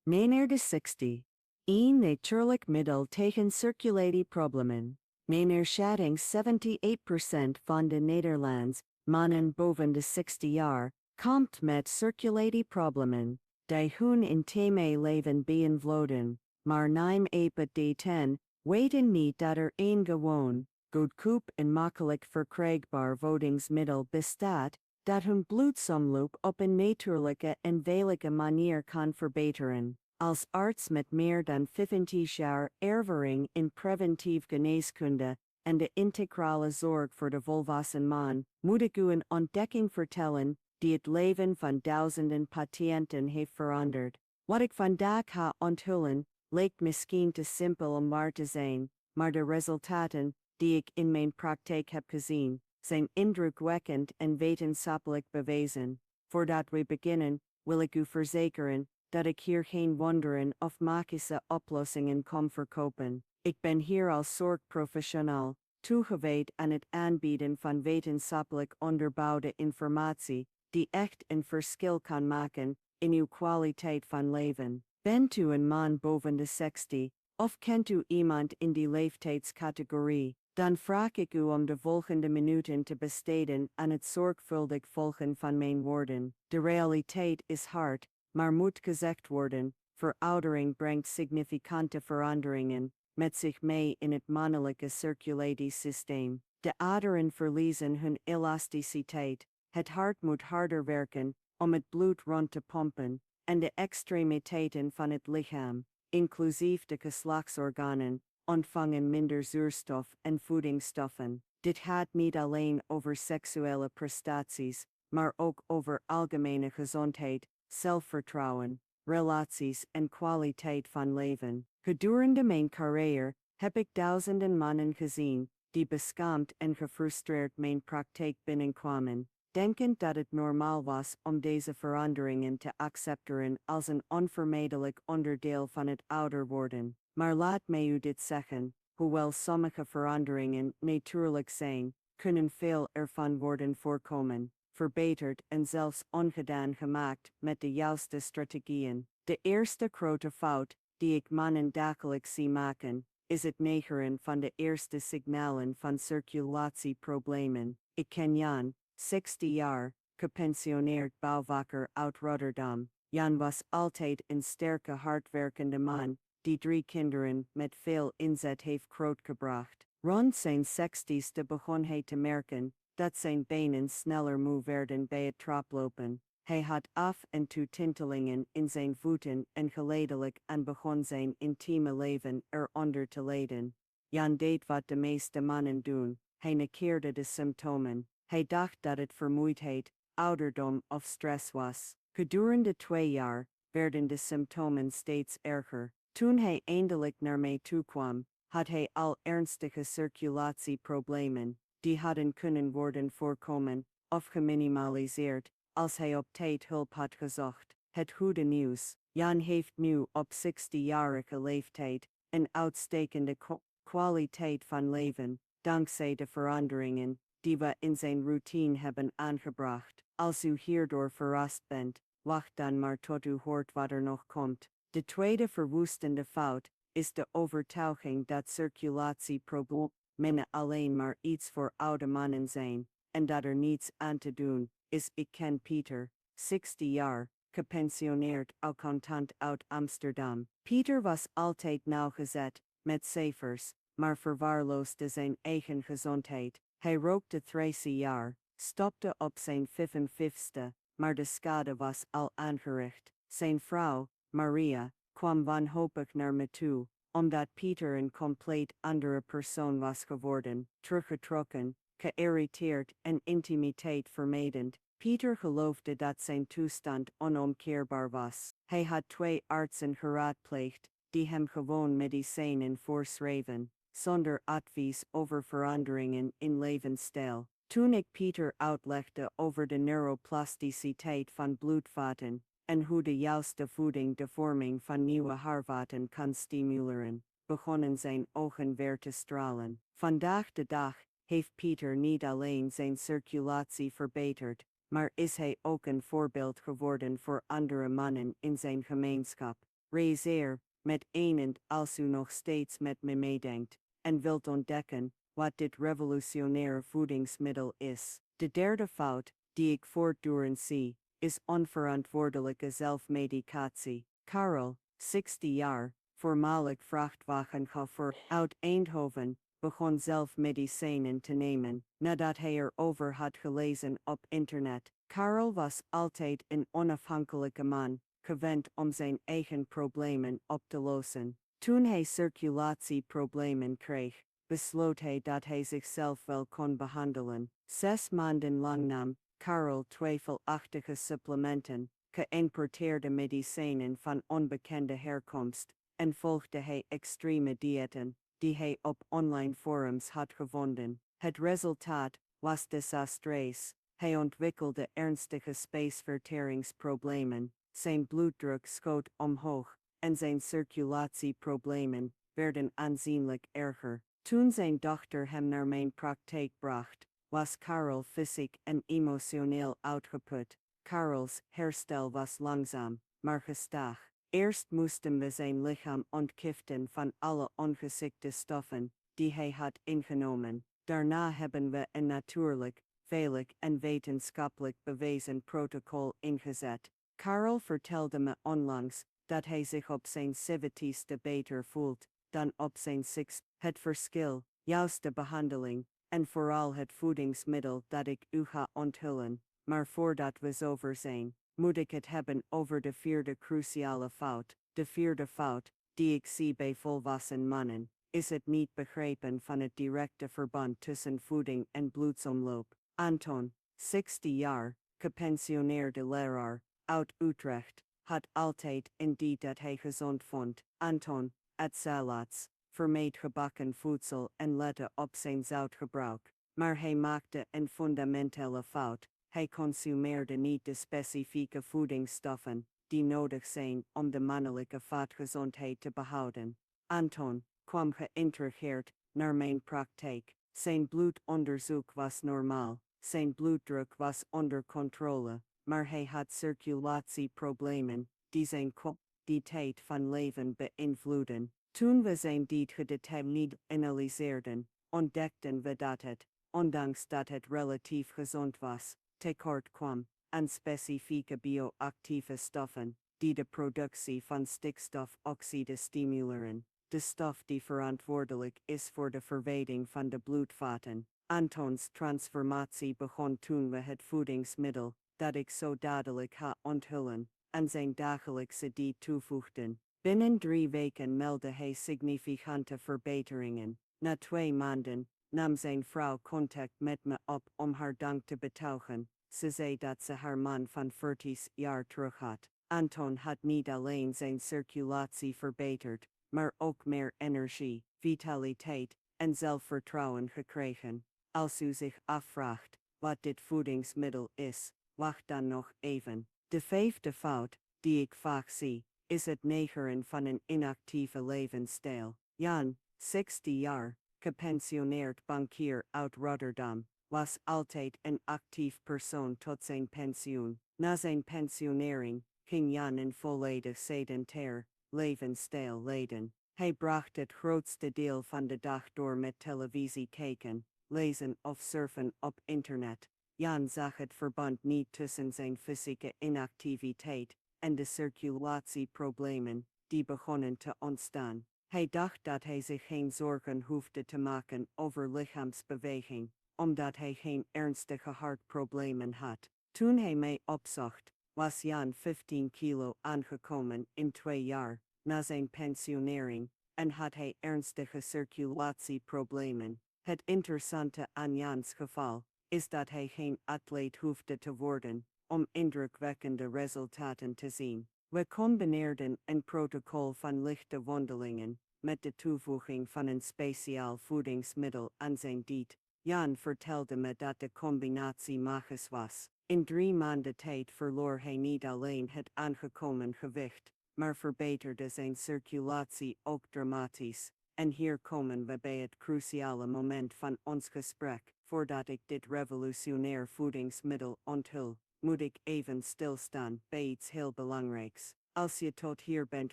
Meneer de 60. Een natuurlijk middel tegen circulatieproblemen. Meneer schatting 78% van de Nederlands mannen boven de 60 jaar kampt met circulatieproblemen. Die hun intieme leven beïnvloeden, maar neem het de 10, weten niet dat er een gewoon, goedkoop en makkelijk verkrijgbaar voedingsmiddel bestaat, dat hun bloedsomloop op een natuurlijke en veilige manier kan verbeteren. Als arts met meer dan 25 jaar ervaring in preventief geneeskunde en de integrale zorg voor de volwassen man, moet ik u een ontdekking vertellen die het leven van duizenden patiënten heeft veranderd. Wat ik vandaag ga onthullen, lijkt misschien te simpel om waar te zijn, maar de resultaten die ik in mijn praktijk heb gezien, zijn indrukwekkend en wetenschappelijk bewezen. Voordat we beginnen, wil ik u verzekeren dat ik hier geen wonderen of magische oplossingen kom verkopen. Ik ben hier als zorgprofessional, toegewijd aan het aanbieden van wetenschappelijk onderbouwde informatie, die echt een verschil kan maken in uw kwaliteit van leven. Bent u een man boven de 60, of kent u iemand in die leeftijdscategorie, dan vraag ik u om de volgende minuten te besteden aan het zorgvuldig volgen van mijn woorden. De realiteit is hard, maar moet gezegd worden, veroudering brengt significante veranderingen met zich mee in het mannelijke circulatiesysteem. De aderen verliezen hun elasticiteit, het hart moet harder werken om het bloed rond te pompen, en de extremiteiten van het lichaam, inclusief de geslachtsorganen, ontvangen minder zuurstof en voedingsstoffen. Dit gaat niet alleen over seksuele prestaties, maar ook over algemene gezondheid, zelfvertrouwen, relaties en kwaliteit van leven. Gedurende mijn carrière heb ik duizenden mannen gezien, die beschaamd en gefrustreerd mijn praktijk binnenkwamen, denkend dat het normaal was om deze veranderingen te accepteren als een onvermijdelijk onderdeel van het ouder worden. Maar laat mij u dit zeggen, hoewel sommige veranderingen natuurlijk zijn, kunnen veel ervan worden voorkomen, verbeterd en zelfs ongedaan gemaakt met de juiste strategieën. De eerste grote fout die ik mannen dagelijks zie maken, is het negeren van de eerste signalen van circulatieproblemen. Ik ken Jan, 60 jaar, gepensioneerd bouwvakker uit Rotterdam. Jan was altijd een sterke hardwerkende man, die 3 kinderen met veel inzet heeft grootgebracht. Rond zijn 60ste begon hij te merken dat zijn benen sneller moe werden bij het traplopen. Hij had af en toe tintelingen in zijn voeten en geleidelijk aan begon zijn intieme leven eronder te lijden. Jan deed wat de meeste mannen doen, hij negeerde de symptomen. Hij dacht dat het vermoeidheid, ouderdom of stress was. Gedurende 2 jaar werden de symptomen steeds erger. Toen hij eindelijk naar mij toekwam, had hij al ernstige circulatieproblemen, die hadden kunnen worden voorkomen of geminimaliseerd als hij op tijd hulp had gezocht. Het goede nieuws: Jan heeft nu op 60-jarige leeftijd een uitstekende kwaliteit van leven, dankzij de veranderingen die we in zijn routine hebben aangebracht. Als u hierdoor verrast bent, wacht dan maar tot u hoort wat er nog komt. De tweede verwoestende fout is de overtuiging dat circulatieproblemen alleen maar iets voor oude mannen zijn, en dat er niets aan te doen is. Ik ken Pieter, 60 jaar, gepensioneerd accountant uit Amsterdam. Pieter was altijd nauwgezet met cijfers, maar verwaarloosde zijn eigen gezondheid. Hij rookte 30 jaar, stopte op zijn 55ste, maar de schade was al aangericht. Zijn vrouw, Maria, kwam wanhopig naar me toe, omdat Pieter een compleet andere persoon was geworden, teruggetrokken, geïrriteerd en intimiteit vermijdend. Pieter geloofde dat zijn toestand onomkeerbaar was. Hij had 2 artsen geraadpleegd, die hem gewoon medicijnen voorschreven, zonder advies over veranderingen in levensstijl. Toen ik Pieter uitlegde over de neuroplasticiteit van bloedvaten, en hoe de juiste voeding de vorming van nieuwe haarvaten kan stimuleren, begonnen zijn ogen weer te stralen. Vandaag de dag heeft Pieter niet alleen zijn circulatie verbeterd, maar is hij ook een voorbeeld geworden voor andere mannen in zijn gemeenschap. Zeer, met einend als u nog steeds met me meedenkt, en wilt ontdekken, wat dit revolutionaire voedingsmiddel is. De derde fout, die ik voortdurend zie, is onverantwoordelijke zelfmedicatie. Karel, 60 jaar, voormalig vrachtwagenchauffeur uit Eindhoven, begon zelf medicijnen te nemen, nadat hij erover had gelezen op internet. Karel was altijd een onafhankelijke man, gewend om zijn eigen problemen op te lossen. Toen hij circulatieproblemen kreeg, besloot hij dat hij zichzelf wel kon behandelen. 6 maanden lang nam Karel twijfelachtige supplementen, geïmporteerde medicijnen van onbekende herkomst, en volgde hij extreme diëten, die hij op online forums had gevonden. Het resultaat was desastreus. Hij ontwikkelde ernstige spijsverteringsproblemen, zijn bloeddruk schoot omhoog, en zijn circulatieproblemen werden aanzienlijk erger. Toen zijn dochter hem naar mijn praktijk bracht, was Karel fysiek en emotioneel uitgeput. Karels herstel was langzaam, maar gestaag. Eerst moesten we zijn lichaam ontgiften van alle ongeschikte stoffen die hij had ingenomen. Daarna hebben we een natuurlijk, veilig en wetenschappelijk bewezen protocol ingezet. Karel vertelde me onlangs dat hij zich op zijn 70ste beter voelt dan op zijn 6. Het verschil, juiste behandeling, en vooral het voedingsmiddel dat ik u ga onthullen. Maar voordat we zover zijn, moet ik het hebben over de vierde cruciale fout. De vierde fout, die ik zie bij volwassen mannen, is het niet begrijpen van het directe verband tussen voeding en bloedsomloop. Anton, 60 jaar, gepensioneerde leraar, uit Utrecht, had altijd een dieet dat hij gezond vond. Anton, at salads, vermeed gebakken voedsel en lette op zijn zoutgebruik. Maar hij maakte een fundamentele fout. Hij consumeerde niet de specifieke voedingsstoffen die nodig zijn om de mannelijke vaatgezondheid te behouden. Anton kwam geïntegreerd naar mijn praktijk. Zijn bloedonderzoek was normaal, zijn bloeddruk was onder controle, maar hij had circulatieproblemen die zijn kwaliteit van leven beïnvloeden. Toen we zijn dieet gedetailleerd analyseerden, ontdekten we dat het, ondanks dat het relatief gezond was, tekort kwam aan specifieke bioactieve stoffen, die de productie van stikstofoxide stimuleren, de stof die verantwoordelijk is voor de verwijding van de bloedvaten. Antons transformatie begon toen we het voedingsmiddel, dat ik zo dadelijk ga onthullen, aan zijn dagelijkse dieet toevoegden. Binnen 3 weken meldde hij significante verbeteringen. Na 2 maanden nam zijn vrouw contact met me op om haar dank te betuigen. Ze zei dat ze haar man van 40 jaar terug had. Anton had niet alleen zijn circulatie verbeterd, maar ook meer energie, vitaliteit en zelfvertrouwen gekregen. Als u zich afvraagt wat dit voedingsmiddel is, wacht dan nog even. De 5e fout, die ik vaak zie, is het negeren van een inactieve levensstijl. Jan, 60 jaar, gepensioneerd bankier uit Rotterdam, was altijd een actief persoon tot zijn pensioen. Na zijn pensionering ging Jan een volledig sedentair levensstijl leiden. Hij bracht het grootste deel van de dag door met televisie kijken, lezen of surfen op internet. Jan zag het verband niet tussen zijn fysieke inactiviteit en de circulatieproblemen die begonnen te ontstaan. Hij dacht dat hij zich geen zorgen hoefde te maken over lichaamsbeweging, omdat hij geen ernstige hartproblemen had. Toen hij mij opzocht, was Jan 15 kilo aangekomen in 2 jaar na zijn pensionering en had hij ernstige circulatieproblemen. Het interessante aan Jans geval is dat hij geen atleet hoefde te worden om indrukwekkende resultaten te zien. We combineerden een protocol van lichte wandelingen met de toevoeging van een speciaal voedingsmiddel aan zijn dieet. Jan vertelde me dat de combinatie magisch was. In 3 maanden tijd verloor hij niet alleen het aangekomen gewicht, maar verbeterde zijn circulatie ook dramatisch. En hier komen we bij het cruciale moment van ons gesprek. Voordat ik dit revolutionair voedingsmiddel onthul, moet ik even stilstaan bij iets heel belangrijks. Als je tot hier bent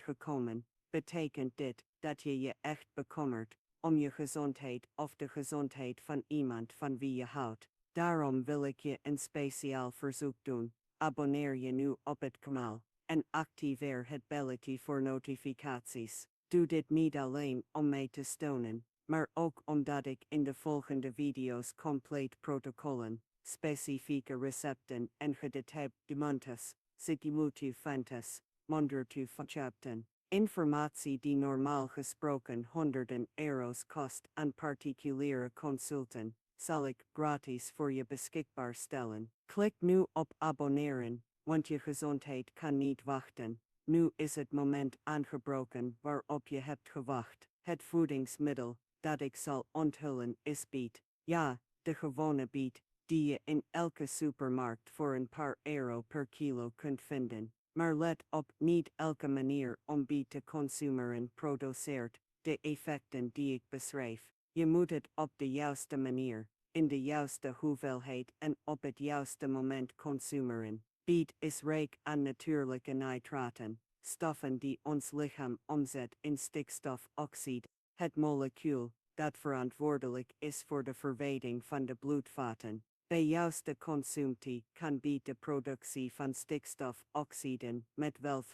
gekomen, betekent dit dat je je echt bekommert om je gezondheid of de gezondheid van iemand van wie je houdt. Daarom wil ik je een speciaal verzoek doen. Abonneer je nu op het kanaal en activeer het belletje voor notificaties. Doe dit niet alleen om mij te steunen, maar ook omdat ik in de volgende video's compleet protocollen, specifieke recepten en gedetailleerde significatieve mondertu facapten. Informatie die normaal gesproken honderden euro's kost aan particuliere consulten, zal ik gratis voor je beschikbaar stellen. Klik nu op abonneren, want je gezondheid kan niet wachten. Nu is het moment aangebroken waarop je hebt gewacht. Het voedingsmiddel dat ik zal onthullen is biet. Ja, de gewone biet, die je in elke supermarkt voor een paar euro per kilo kunt vinden. Maar let op, niet elke manier om biet te consumeren produceert de effecten die ik beschrijf. Je moet het op de juiste manier, in de juiste hoeveelheid en op het juiste moment consumeren. Biet is rijk aan natuurlijke nitraten, stoffen die ons lichaam omzet in stikstofoxide, het molecuul dat verantwoordelijk is voor de verwijding van de bloedvaten. Bij juiste consumptie kan biet de productie van stikstofoxiden met wel 300%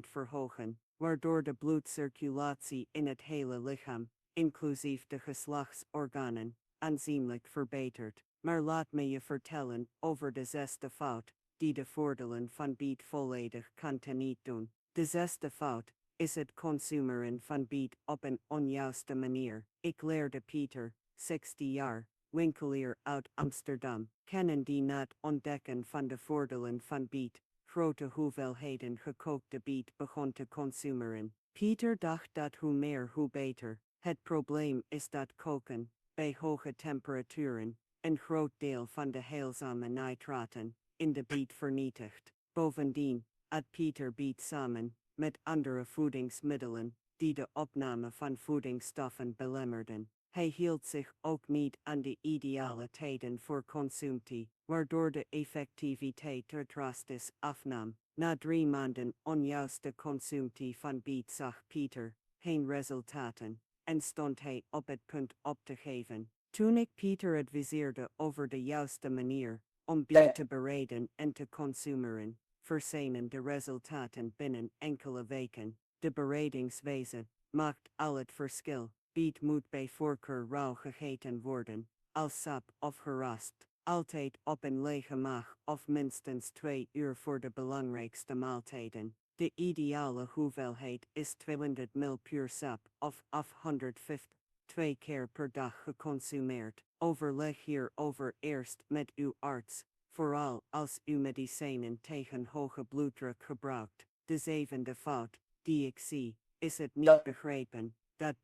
verhogen, waardoor de bloedcirculatie in het hele lichaam, inclusief de geslachtsorganen, aanzienlijk verbetert. Maar laat me je vertellen over de zesde fout, die de voordelen van biet volledig kan teniet doen. De zesde fout is het consumeren van biet op een onjuiste manier. Ik leerde Pieter, 60 jaar, winkelier uit Amsterdam, kennen die na het ontdekken van de voordelen van biet, grote hoeveelheden gekookte biet begon te consumeren. Pieter dacht dat hoe meer hoe beter. Het probleem is dat koken, bij hoge temperaturen, een groot deel van de heilzame nitraten in de biet vernietigt. Bovendien at Pieter biet samen met andere voedingsmiddelen die de opname van voedingsstoffen belemmerden. Hij hield zich ook niet aan de ideale tijden voor consumptie, waardoor de effectiviteit er drastisch afnam. Na 3 maanden onjuiste consumptie van biet zag Pieter geen resultaten en stond hij op het punt op te geven. Toen ik Pieter adviseerde over de juiste manier om biet te bereiden en te consumeren, verschenen de resultaten binnen enkele weken. De bereidingswijze maakt al het verschil. Biet moet bij voorkeur rauw gegeten worden, als sap of gerast. Altijd op een lege maag of minstens 2 uur voor de belangrijkste maaltijden. De ideale hoeveelheid is 200 ml puur sap of 150, 2 keer per dag geconsumeerd. Overleg hierover eerst met uw arts, vooral als u medicijnen tegen hoge bloeddruk gebruikt. De zevende fout, die ik zie, is het niet begrijpen dat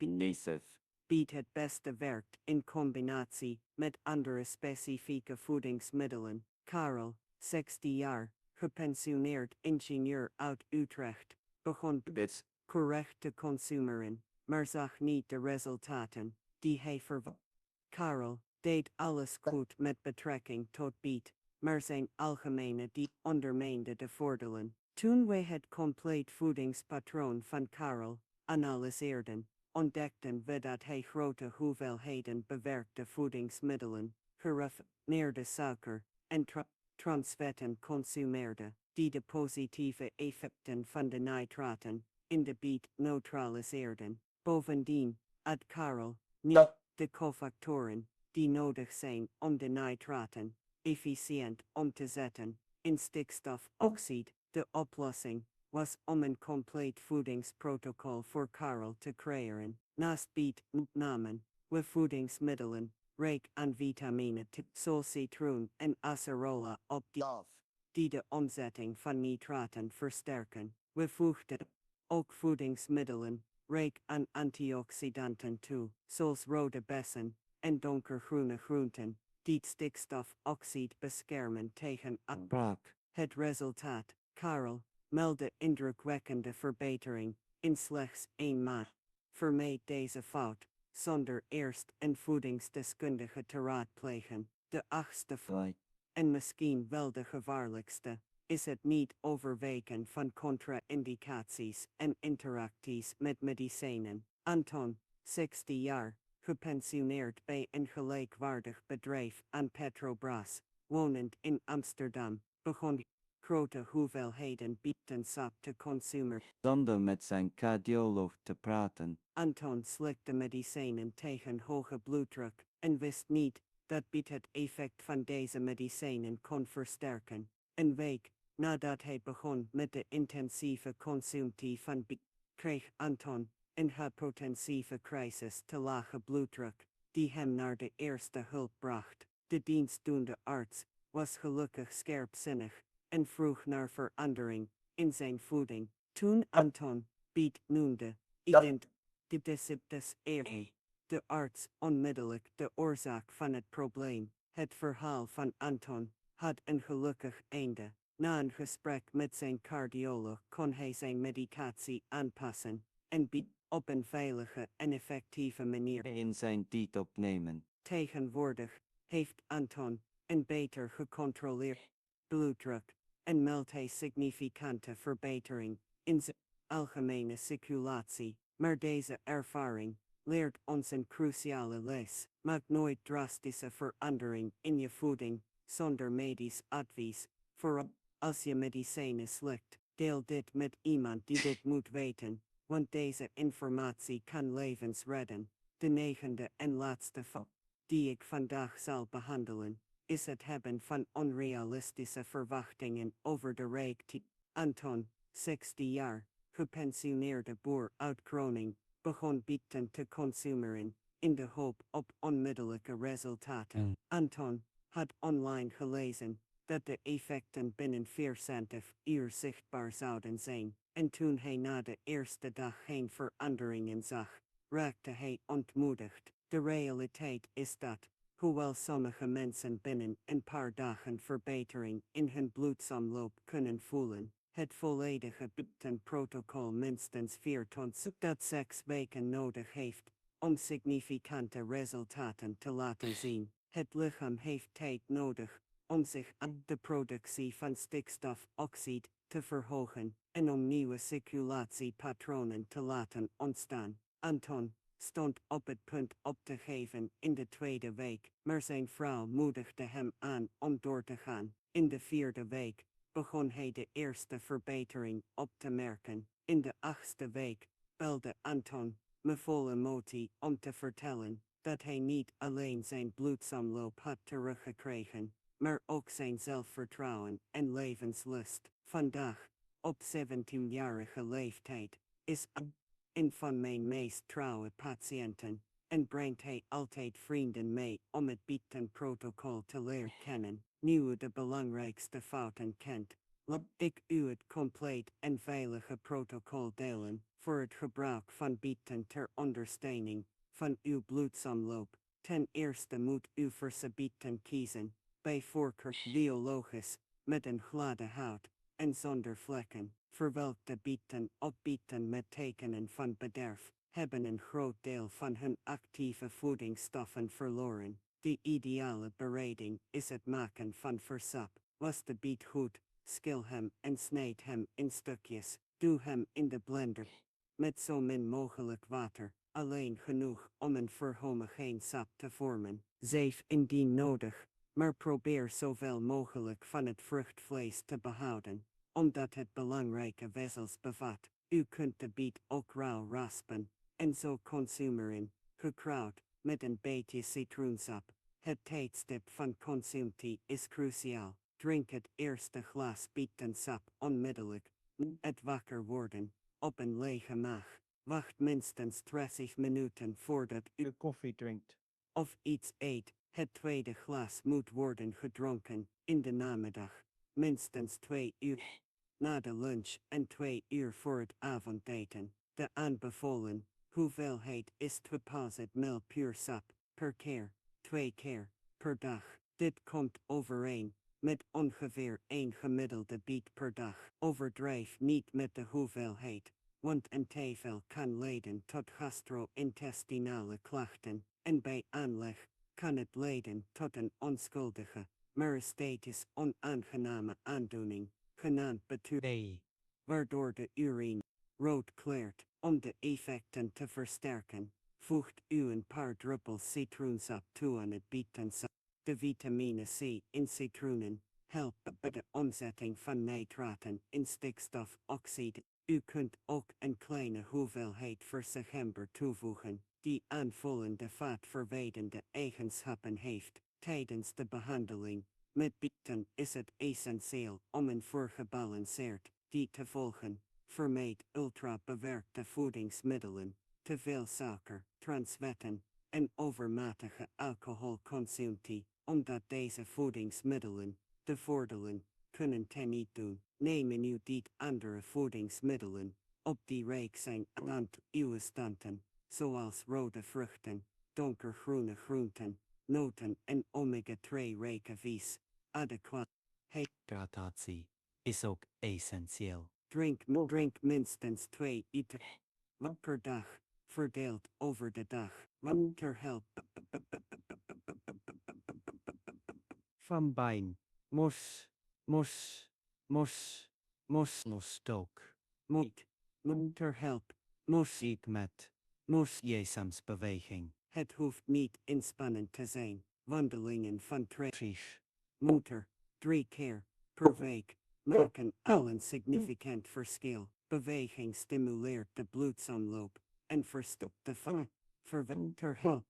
biet het beste werkt in combinatie met andere specifieke voedingsmiddelen. Karel, 60 jaar, gepensioneerd ingenieur uit Utrecht, begon biet correct te consumeren, maar zag niet de resultaten die hij verwachtte. Karel deed alles goed met betrekking tot biet, maar zijn algemene die ondermijnde de voordelen. Toen wij het compleet voedingspatroon van Karel analyseerden, ontdekten we dat hij grote hoeveelheden bewerkte voedingsmiddelen, geraffineerde suiker en transvetten consumeerde, die de positieve effecten van de nitraten in de biet neutraliseerden. Bovendien at Karel niet de cofactoren die nodig zijn om de nitraten efficiënt om te zetten in stikstofoxide. De oplossing was om een compleet voedingsprotocol voor Karel te creëren. Naast biet namen we voedingsmiddelen rijk aan vitamine zoals citroen en acerola op die de omzetting van nitraten versterken. We voegden ook voedingsmiddelen rijk aan antioxidanten toe, zoals rode bessen en donkergroene groenten, die stikstofoxide beschermen tegen afbraak. Het resultaat, Karel, meldde indrukwekkende verbetering in slechts 1 maand. Vermijd deze fout, zonder eerst een voedingsdeskundige te raadplegen. De 8e fout, en misschien wel de gevaarlijkste, is het niet overwegen van contra-indicaties en interacties met medicijnen. Anton, 60 jaar, gepensioneerd bij een gelijkwaardig bedrijf aan Petrobras, wonend in Amsterdam, begon grote hoeveelheden bietensap te consumeren. Zonder met zijn cardioloog te praten. Anton slikte medicijnen tegen hoge bloeddruk en wist niet dat biet het effect van deze medicijnen kon versterken. Een week nadat hij begon met de intensieve consumptie van biet, kreeg Anton een hypotensieve crisis te lage bloeddruk, die hem naar de eerste hulp bracht. De dienstdoende arts was gelukkig scherpzinnig en vroeg naar verandering in zijn voeding. Toen Anton biet noemde, de disciptes ere. De arts onmiddellijk de oorzaak van het probleem. Het verhaal van Anton had een gelukkig einde. Na een gesprek met zijn cardioloog kon hij zijn medicatie aanpassen en biet op een veilige en effectieve manier In zijn dieet opnemen. Tegenwoordig heeft Anton een beter gecontroleerd bloeddruk en meldt hij significante verbetering in zijn algemene circulatie. Maar deze ervaring leert ons een cruciale les. Maak nooit drastische verandering in je voeding zonder medisch advies. Vooral als je medicijnen slikt, deel dit met iemand die dit moet weten, want deze informatie kan levens redden. De negende en laatste val die ik vandaag zal behandelen, is het hebben van onrealistische verwachtingen over de rijkdom. Anton, 60 jaar, gepensioneerde boer uit Groningen, begon bieten te consumeren, in de hoop op onmiddellijke resultaten. Anton had online gelezen dat de effecten binnen 24 uur zichtbaar zouden zijn, en toen hij na de eerste dag geen veranderingen zag, raakte hij ontmoedigd. De realiteit is dat, hoewel sommige mensen binnen een paar dagen verbetering in hun bloedsomloop kunnen voelen, het volledige bietenprotocol minstens 4 tot 6 weken nodig heeft om significante resultaten te laten zien. Het lichaam heeft tijd nodig om zich aan de productie van stikstofoxide te verhogen en om nieuwe circulatiepatronen te laten ontstaan. Anton stond op het punt op te geven in de tweede week, maar zijn vrouw moedigde hem aan om door te gaan. In de vierde week begon hij de eerste verbetering op te merken. In de 8e week belde Anton me vol emotie om te vertellen dat hij niet alleen zijn bloedsomloop had teruggekregen, maar ook zijn zelfvertrouwen en levenslust. Vandaag, op 17-jarige leeftijd, is een van mijn meest trouwe patiënten en brengt hij altijd vrienden mee om het bietenprotocol te leren kennen. Nu u de belangrijkste fouten kent, laat ik u het compleet en veilige protocol delen voor het gebruik van bieten ter ondersteuning van uw bloedsomloop. Ten eerste moet u voor bieten kiezen, bij voorkeur biologisch, met een gladde huid en zonder vlekken. Verwelkte bieten of bieten met tekenen van bederf hebben een groot deel van hun actieve voedingsstoffen verloren. De ideale bereiding is het maken van versap. Was de biet goed, schil hem en snijd hem in stukjes. Doe hem in de blender met zo min mogelijk water, alleen genoeg om een verhomogeen sap te vormen. Zeef indien nodig, maar probeer zoveel mogelijk van het vruchtvlees te behouden, omdat het belangrijke vezels bevat. U kunt de biet ook rauw raspen en zo consumeren, gekruid met een beetje citroensap. Het tijdstip van consumptie is cruciaal. Drink het eerste glas bietensap onmiddellijk. Het wakker worden, op een lege maag. Wacht minstens 30 minuten voordat u koffie drinkt. of iets eet. Het tweede glas moet worden gedronken in de namiddag. Minstens 2 uur na de lunch en 2 uur voor het avondeten. De aanbevolen hoeveelheid is 2 ml puur sap per keer, 2 keer per dag. Dit komt overeen met ongeveer 1 gemiddelde biet per dag. Overdrijf niet met de hoeveelheid, want een te veel kan leiden tot gastro-intestinale klachten, en bij aanleg kan het leiden tot een onschuldige, maar esthetisch onaangename aandoening. genaamd betuur, waardoor de urine rood kleurt. Om de effecten te versterken, voegt u een paar druppels citroensap toe aan het bietensap. De vitamine C in citroenen helpt bij de omzetting van nitraten in stikstofoxide. U kunt ook een kleine hoeveelheid verse gember toevoegen, die aanvullende vaatverwijdende eigenschappen heeft. Tijdens de behandeling met bieten is het essentieel om een voorgebalanceerd dieet te volgen. Vermijd ultra-bewerkte voedingsmiddelen, te veel suiker, transvetten en overmatige alcoholconsumptie, omdat deze voedingsmiddelen de voordelen kunnen teniet doen. Neem nu niet andere voedingsmiddelen op die rijk zijn aan uw standen, zoals rode vruchten, donkergroene groenten, noten en omega-3 rijke vis. Adequaat hydratatie is ook essentieel. Drink minstens 2 liter per dag, verdeeld over de dag. Water helpt. Van bijen, mosnostok. Water helpt. Muziek met jesamsbeweging. Het hoeft niet inspannend te zijn. Wandelingen van 30 minuten, 3 keer per week, maken al een significant verschil. Beweging stimuleert de bloedsomloop en verstopt de verwinterhul.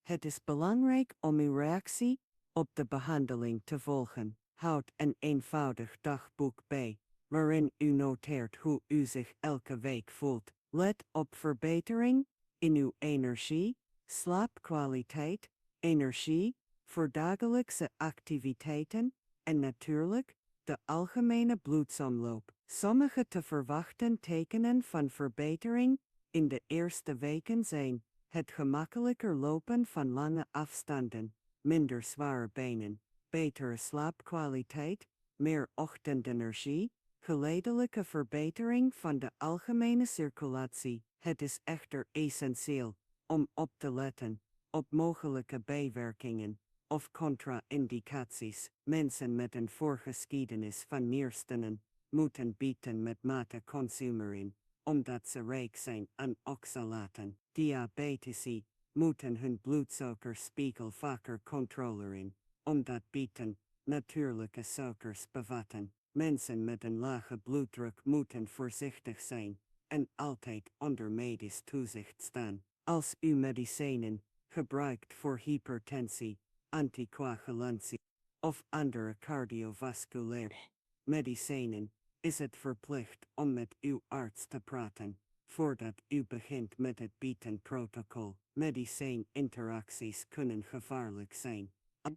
Het is belangrijk om uw reactie op de behandeling te volgen. Houd een eenvoudig dagboek bij, waarin u noteert hoe u zich elke week voelt. Let op verbetering in uw energie, slaapkwaliteit, energie voor dagelijkse activiteiten en natuurlijk de algemene bloedsomloop. Sommige te verwachten tekenen van verbetering in de eerste weken zijn het gemakkelijker lopen van lange afstanden, minder zware benen, betere slaapkwaliteit, meer ochtendenergie, geleidelijke verbetering van de algemene circulatie. Het is echter essentieel om op te letten op mogelijke bijwerkingen of contra-indicaties. Mensen met een voorgeschiedenis van nierstenen moeten bieten met mate consumeren, omdat ze rijk zijn aan oxalaten. Diabetici moeten hun bloedsuikerspiegel vaker controleren, omdat bieten natuurlijke suikers bevatten. Mensen met een lage bloeddruk moeten voorzichtig zijn en altijd onder medisch toezicht staan. Als u medicijnen gebruikt voor hypertensie, anticoagulantie of andere cardiovasculaire medicijnen, is het verplicht om met uw arts te praten voordat u begint met het bietenprotocol. Medicijninteracties kunnen gevaarlijk zijn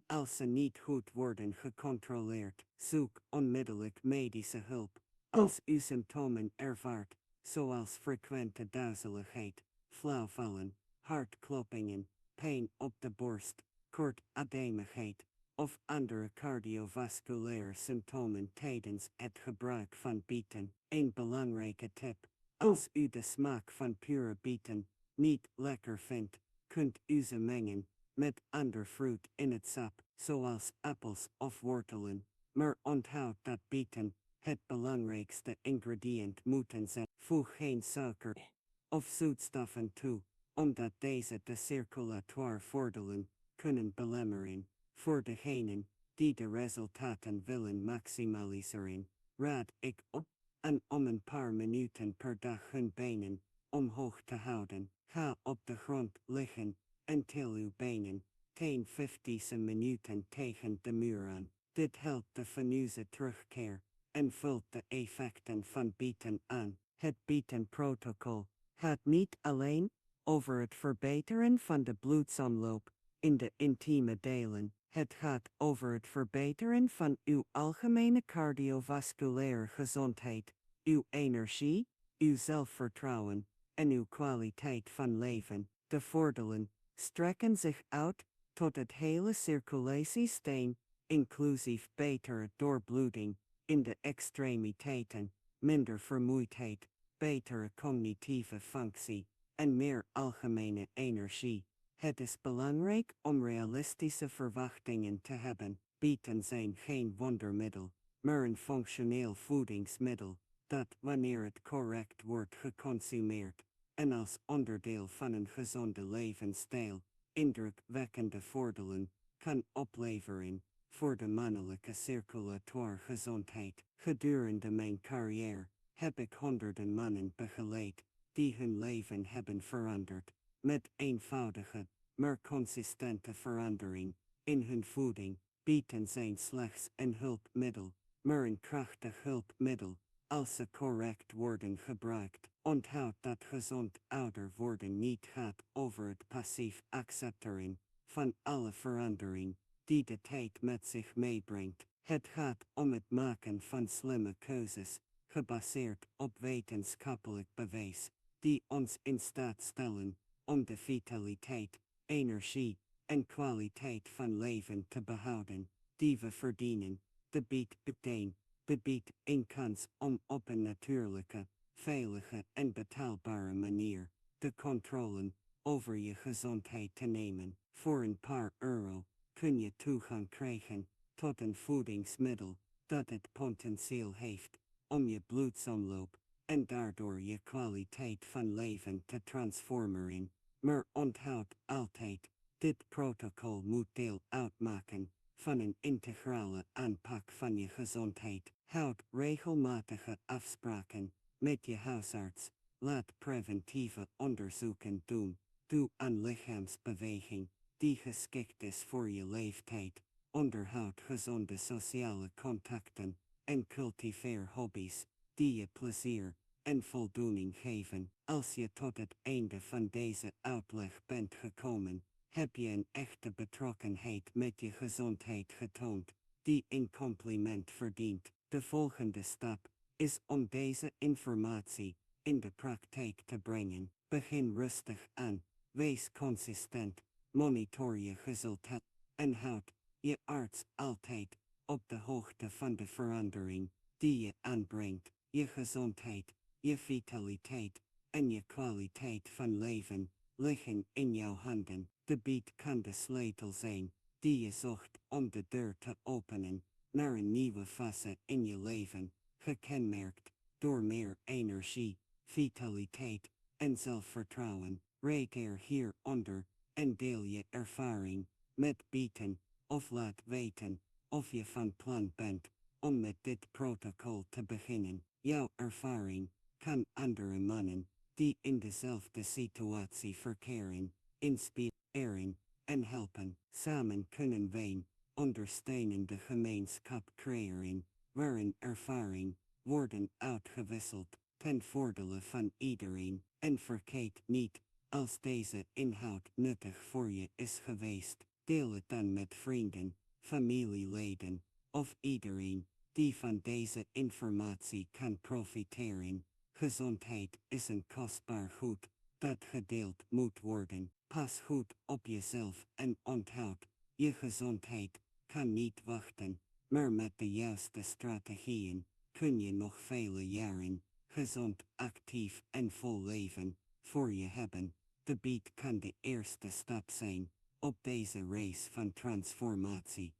als ze niet goed worden gecontroleerd. Zoek onmiddellijk medische hulp als u symptomen ervaart, zoals frequente duizeligheid, flauwvallen, hartkloppingen, pijn op de borst, kortademigheid of andere cardiovasculaire symptomen tijdens het gebruik van bieten. Een belangrijke tip: als u de smaak van pure bieten niet lekker vindt, kunt u ze mengen met ander fruit in het sap, zoals appels of wortelen. Maar onthoud dat bieten het belangrijkste ingrediënt moeten zijn. Voeg geen suiker of zoetstoffen toe, omdat deze de circulatoire voordelen kunnen belemmeren. Voor degenen die de resultaten willen maximaliseren, raad ik op en om een paar minuten per dag hun benen omhoog te houden. Ga op de grond liggen en til uw benen 10-15 minuten tegen de muur aan. Dit helpt de veneuze terugkeer en vult de effecten van bieten aan. Het bietenprotocol gaat niet alleen over het verbeteren van de bloedsomloop in de intieme delen. Het gaat over het verbeteren van uw algemene cardiovasculaire gezondheid, uw energie, uw zelfvertrouwen en uw kwaliteit van leven. De voordelen strekken zich uit tot het hele circulatiesteen, inclusief betere doorbloeding in de extremiteiten, minder vermoeidheid, betere cognitieve functie en meer algemene energie. Het is belangrijk om realistische verwachtingen te hebben. Bieten zijn geen wondermiddel, maar een functioneel voedingsmiddel, dat wanneer het correct wordt geconsumeerd en als onderdeel van een gezonde levensstijl, indrukwekkende voordelen kan opleveren voor de mannelijke circulatoire gezondheid. Gedurende mijn carrière heb ik honderden mannen begeleid die hun leven hebben veranderd met eenvoudige, maar consistente verandering in hun voeding. Bieten zijn slechts een hulpmiddel, maar een krachtig hulpmiddel als ze correct worden gebruikt. Onthoud dat gezond ouder worden niet gaat over het passief accepteren van alle verandering die de tijd met zich meebrengt. Het gaat om het maken van slimme keuzes, gebaseerd op wetenschappelijk bewijs, die ons in staat stellen om de vitaliteit, energie en kwaliteit van leven te behouden, die we verdienen. De biedt een kans om op een natuurlijke, veilige en betaalbare manier de controle over je gezondheid te nemen. Voor een paar euro kun je toegang krijgen tot een voedingsmiddel dat het potentieel heeft om je bloedsomloop en daardoor je kwaliteit van leven te transformeren. Maar onthoud altijd, dit protocol moet deel uitmaken van een integrale aanpak van je gezondheid. Houd regelmatige afspraken met je huisarts. Laat preventieve onderzoeken doen. Doe aan lichaamsbeweging die geschikt is voor je leeftijd. Onderhoud gezonde sociale contacten en cultiveer hobby's die je plezier en voldoening geven. Als je tot het einde van deze uitleg bent gekomen, heb je een echte betrokkenheid met je gezondheid getoond, die een compliment verdient. De volgende stap is om deze informatie in de praktijk te brengen. Begin rustig aan, wees consistent, monitor je resultaat en houd je arts altijd op de hoogte van de verandering die je aanbrengt. Je gezondheid, je vitaliteit en je kwaliteit van leven liggen in jouw handen. De bied kan de sleutel zijn die je zocht om de deur te openen naar een nieuwe fase in je leven, gekenmerkt door meer energie, vitaliteit en zelfvertrouwen. Reageer hieronder en deel je ervaring met bieten of laat weten of je van plan bent om met dit protocol te beginnen. Jouw ervaring kan andere mannen die in dezelfde situatie verkeren inspireren en helpen. Samen kunnen wij een ondersteunende gemeenschap creëren, waarin ervaring worden uitgewisseld ten voordele van iedereen. En vergeet niet, als deze inhoud nuttig voor je is geweest, deel het dan met vrienden, familieleden of iedereen die van deze informatie kan profiteren. Gezondheid is een kostbaar goed dat gedeeld moet worden. Pas goed op jezelf en onthoud, je gezondheid kan niet wachten, maar met de juiste strategieën kun je nog vele jaren gezond, actief en vol leven voor je hebben. De bied kan de eerste stap zijn op deze race van transformatie.